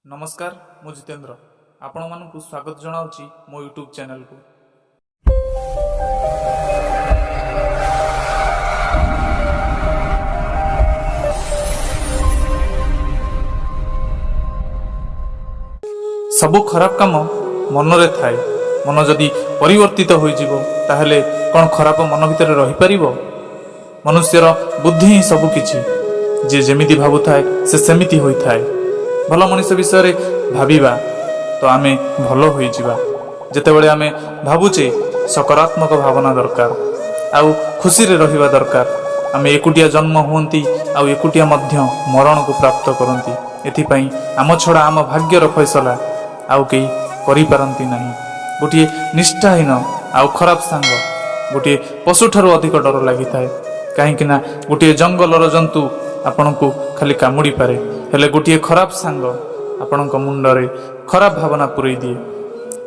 नमस्कार मु जितेन्द्र आपण मानक स्वागत जनाऊँगी मो यूट्यूब चैनल को। सबु खराब काम मन रे थाए। मन जदि परिवर्तित हो ताहले कौन खराब मन भितर रही पारिबो? मनुष्यर बुद्धि ही सबु किछि। जे जेमिति भाबु थाए से सेमिति होई थाए। भल मनीष विषय भाविबा तो आमे भल होई जिबा। जेतेबेले आमे भाबुचे सकारात्मक भावना दरकार, आउ खुशी रे रहिबा दरकार। आमे एकुटिया जन्म हुंती आउ एकुटिया मध्य मरण को प्राप्त करंती। एथिपई आम छड़ा आम भाग्यर फैसला आउ केही करि पारंती नाही। गोटे निष्ठाहीन आउ खराब सांग गोटे पशुठारु अधिक डर लागि थाए। काहेकि ना गोटे जंगलर जंतु आपनको खाली कामुड़ी पारे, हेले गोटे खराब सांग आपणक मुंडरे खराब भावना पुरई दिए।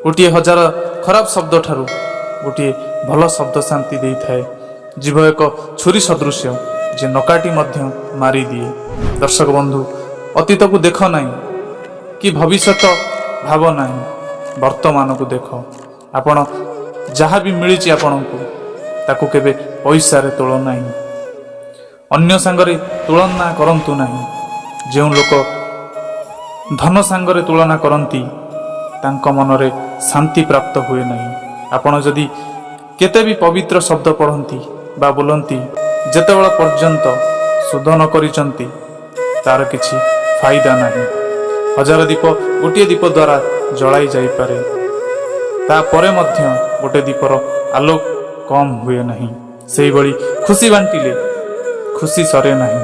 गोटे हजार खराब शब्द ठारू गोटे भल शब्द शांति दे थाए। जीव एक छुरी सदृश्य जे नकाटी मध्य मारी दिए। दर्शक बंधु, अतीत को देख नहीं कि भविष्यत भाव नहीं, वर्तमान को देख। आपण जहाँ भी मिली आपणको ताकू केबे पैसा रे तोल नहीं, अन्य सांगरे तुलना करंतु नहीं। जो लोक धन सांगरे तुलना करती तांको मनरे शांति प्राप्त हुए नहीं। आपण जदि केते भी पवित्र शब्द पढ़ती बा बोलती जेतेबेला पर्यंत शुद्ध न करिसंती तार किछि फायदा नहीं। हजार दीप गोटे दीप द्वारा जलाई जाई पारे, ता परे मध्य गोटे दीपर आलोक कम हुए नहीं। सेही बड़ी खुशी बांटिले खुशी सरे नहीं।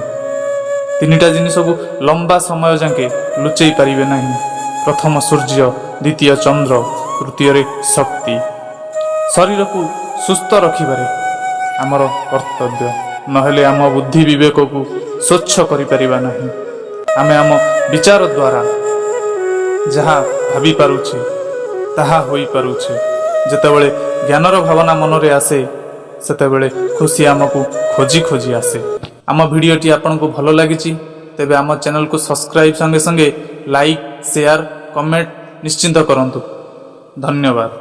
तीनिटा जिनिस को लंबा समय जाके लुचई पारिबे नहीं। प्रथम सूर्य, द्वितीय चंद्र, तृतीय रे शक्ति। शरीर को सुस्थ रखिबारे आमर कर्तव्य, नहेले आम बुद्धि विवेक को स्वच्छ करि परिबा नहीं। आमे आम विचार द्वारा जहा भावी पारुछे ताहा होई पारुछे। जेतेबेले ज्ञानर भावना मनरे आसे सेतेबेले खुशी आमको खोजी खोजी आसे। आम भिडियोटी आपनको भल लागिछि तेबे आम चैनल को सब्सक्राइब संगे संगे लाइक शेयर कमेंट निश्चिंत करंतु। धन्यवाद।